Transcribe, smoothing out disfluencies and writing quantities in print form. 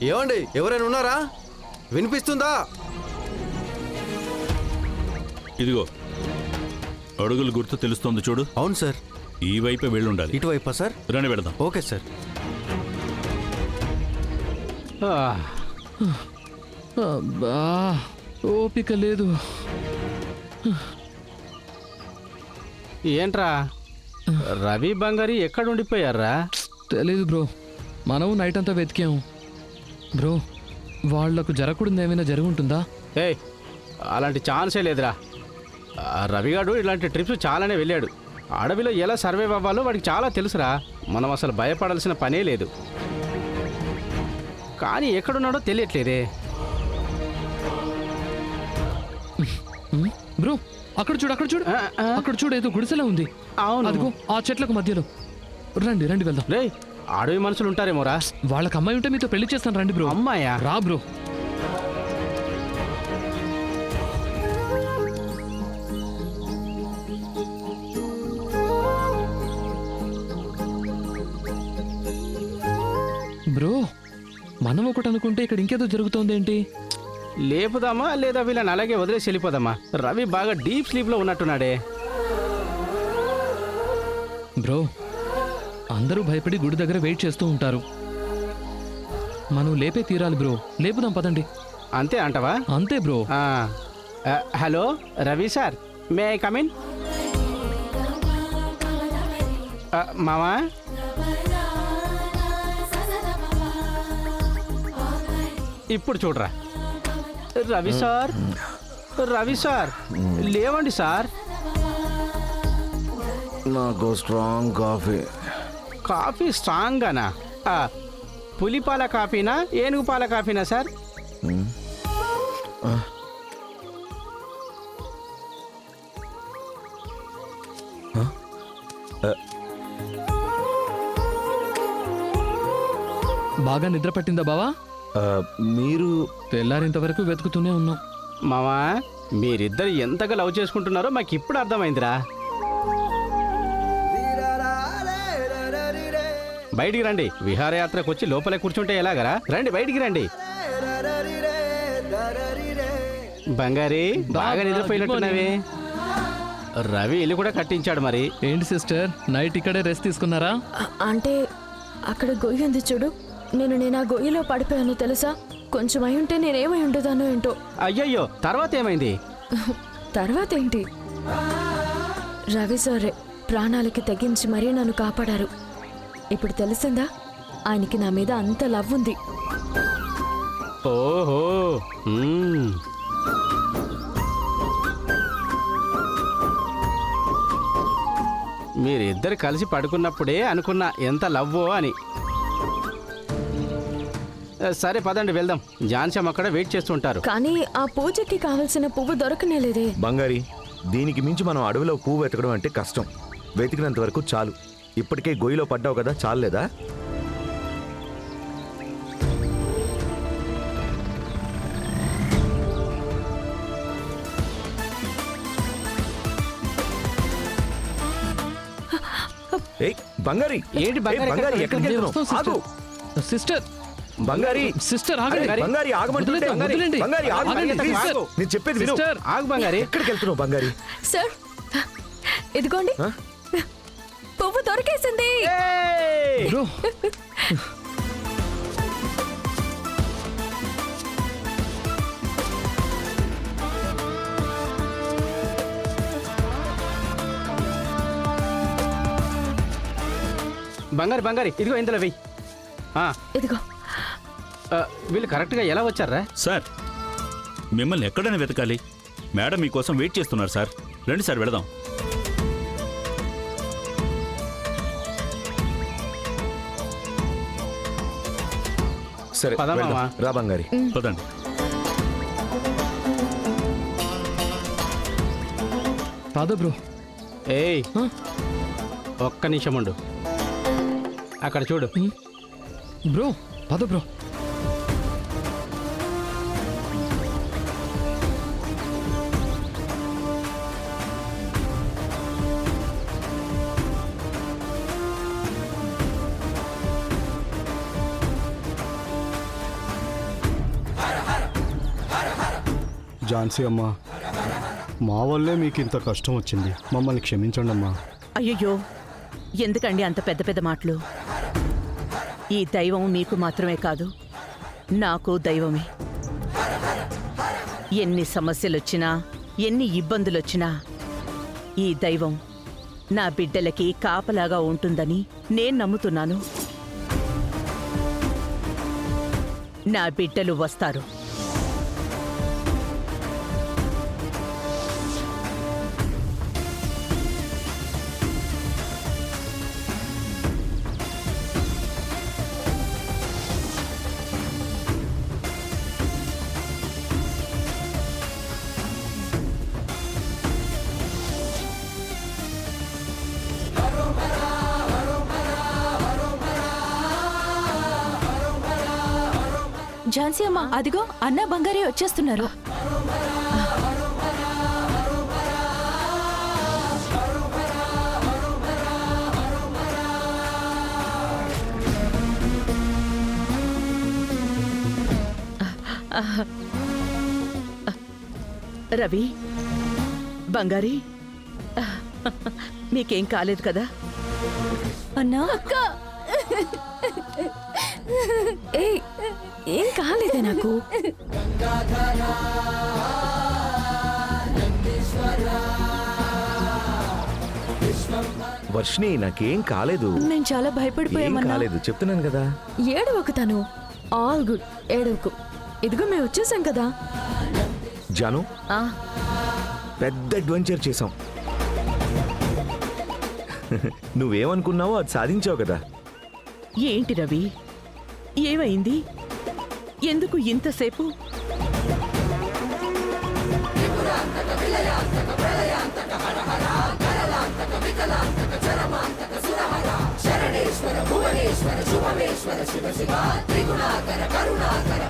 ఏమండి, ఎవరైనా ఉన్నారా? వినిపిస్తుందా? ఇదిగో అడుగులు గుర్తు తెలుస్తోంది చూడు. అవును సార్. ఈ వైపే వెళ్ళుండాలి. ఇటువైపా సార్? రండి వెళదాం. Okay sir. అబ్బా ఓపిక లేదు. ఏంట్రా రవి బంగారి ఎక్కడ ఉండిపోయారా? తెలీదు బ్రో, మనం నైట్ అంతా వెతికాం బ్రో. వాళ్లకు జరగకూడదు ఏమైనా జరుగుంటుందా? ఏయ్, అలాంటి ఛాన్సే లేదురా. రవిగాడు ఇలాంటి ట్రిప్స్ చాలానే వెళ్ళాడు. అడవిలో ఎలా సర్వైవ్ అవ్వాలో వాడికి చాలా తెలుసురా. మనం అసలు భయపడాల్సిన పనే లేదు. కానీ ఎక్కడున్నాడో తెలియట్లేదే. బ్రో అక్కడ చూడు, అక్కడ చూడు, అక్కడ చూడు, ఏదో గుడిసెలా ఉంది. అవును, అదిగో ఆ చెట్లకు మధ్యలో. రండి రండి వెళ్దాం. రే, అడవి మనుషులు ఉంటారేమోరా. వాళ్ళకి అమ్మాయి ఉంటే మీతో పెళ్లి చేస్తాను, రండి బ్రో. అమ్మాయా? రా బ్రో. బ్రో మనం ఒకటి అనుకుంటే ఇక్కడ ఇంకేదో జరుగుతోంది ఏంటి? లేపుదామా లేదా వీళ్ళని అలాగే వదిలేసి వెళ్ళిపోదామా? రవి బాగా డీప్ స్లీప్లో ఉన్నట్టున్నాడే. బ్రో అందరూ భయపడి గుడి దగ్గర వెయిట్ చేస్తూ ఉంటారు. మనం లేపే తీరాలి బ్రో. లేపుదాం పదండి. అంతే అంటవా? అంతే bro. Hello Ravi sir, may I come in? మామా, ఇప్పుడు చూడరా. రవి సార్, రవి సార్, లేవండి సార్. నాకు స్ట్రాంగ్ కాఫీ. కాఫీ స్ట్రాంగ్గానా? పులిపాల కాఫీనా ఏనుగు పాల కాఫీనా సార్? బాగా నిద్ర పట్టిందా బావా? మీరు తెల్లారింత వరకు వెతుకుతూనే ఉన్నాం. మామా, మీరిద్దరు ఎంతగా లవ్ చేసుకుంటున్నారో మాకు ఇప్పుడు అర్థమైందిరా. బయటికి రండి. విహారయాత్రకు వచ్చి లోపలే కూర్చుంటే ఎలాగరా? రండి, బయటికి రండి. బంగారి, బాగా నిద్రపోయినట్టున్నావే. రవి ఇల్లు కూడా కట్టించాడు మరి. ఏంటి సిస్టర్, నైట్ ఇక్కడే రెస్ట్ తీసుకున్నారా? అంటే అక్కడ గొయ్యి ఉంది చూడు, నేను ఆ గొయ్యిలో పడిపోయాను తెలుసా. కొంచెం అయి ఉంటే నేనేమై ఉండదానో ఏంటో. అయ్యయ్యో, తర్వాత ఏమైంది? తర్వాత ఏంటి, రవి సారే ప్రాణాలకి తెగించి మరీ నన్ను కాపాడారు. ఇప్పుడు తెలిసిందా, ఆయనకి నా మీద అంత లవ్ ఉంది. ఓహో, మీరిద్దరు కలిసి పడుకున్నప్పుడే అనుకున్నా ఎంత లవ్వో అని. సరే పదండి వెళ్దాం. జాన్సమ్ అక్కడ వెయిట్ చేస్తుంటారు. కానీ ఆ పూజకి కావలసిన పువ్వు దొరకనేలేదే. బంగారి, దీనికి మించి మనం అడవిలో పువ్వు వెతకడం అంటే కష్టం. వెతికినంత వరకు చాలు. ఇప్పటికే గొయ్యిలో పడ్డావు కదా, చాలేదా? బంగారి, ఏంటి బంగారి, బంగారి ఎక్కడికి వెళ్తున్నావు? ఆగు సిస్టర్, బంగారి, సిస్టర్ ఆగండి. బంగారి ఆగమంటుంటే. వదిలేండి. బంగారి ఆగు, ఆగండి, ప్లీజ్. సిస్టర్. నేను చెప్పేది విను. సిస్టర్, ఆగు బంగారి. ఎక్కడికి వెళ్తున్నావు బంగారి? సార్ ఇదిగోండి, పువ్వు దొరికేసింది. బ్రో బంగారి, బంగారి, ఇదిగో ఇందులో వెయ్యి. ఇదిగో. వీళ్ళు కరెక్ట్గా ఎలా వచ్చారా? సార్, మిమ్మల్ని ఎక్కడైనా వెతకాలి. మేడం మీకోసం వెయిట్ చేస్తున్నారు సార్. రండి సార్ వెళదాం. సరే పదమామా. రా బంగారి. పదండి. పద బ్రో. ఏయ్, ఒక్క నిమిషం ఉండు. అక్కడ చూడు. బ్రో పద బ్రో. ఝాన్సీ అమ్మా, మా వల్లే మీకు ఇంత కష్టం వచ్చింది. మమ్మల్ని క్షమించండి అమ్మా. అయ్యయ్యో ఎందుకండి అంత పెద్ద పెద్ద మాటలు? ఈ దైవం మీకు మాత్రమే కాదు, నాకు దైవమే. ఎన్ని సమస్యలొచ్చినా, ఎన్ని ఇబ్బందులొచ్చినా ఈ దైవం నా బిడ్డలకి కాపలాగా ఉంటుందని నేను నమ్ముతున్నాను. నా బిడ్డలు వస్తారు. ఝాన్సీ అమ్మ, అదిగో అన్న బంగారి వచ్చేస్తున్నారు. రవి, బంగారి, మీకేం కాలేదు కదా? అన్నా ఏ ఏం కాలేదే నాకు. వర్షిణి, నాకేం కాలేదు. మేము చాలా ఏం భయపడిపోయామన్నా. కాలేదు చెప్తున్నాను కదా. ఏడవకు తను. ఆల్ గుడ్, ఏడవకు. ఇదిగో మేము వచ్చేసాం కదా. జాను, ఆ, పెద్ద అడ్వెంచర్ చేసాం. నువ్వేమనుకున్నావో అది సాధించావు కదా. ఏంటి రవి, ఏమైంది? ఎందుకు ఇంతసేపు? శరణేశ్వర భువనేశ్వర శుభమేశ్వర శివ శివ త్రిగుణాకర కరుణాకర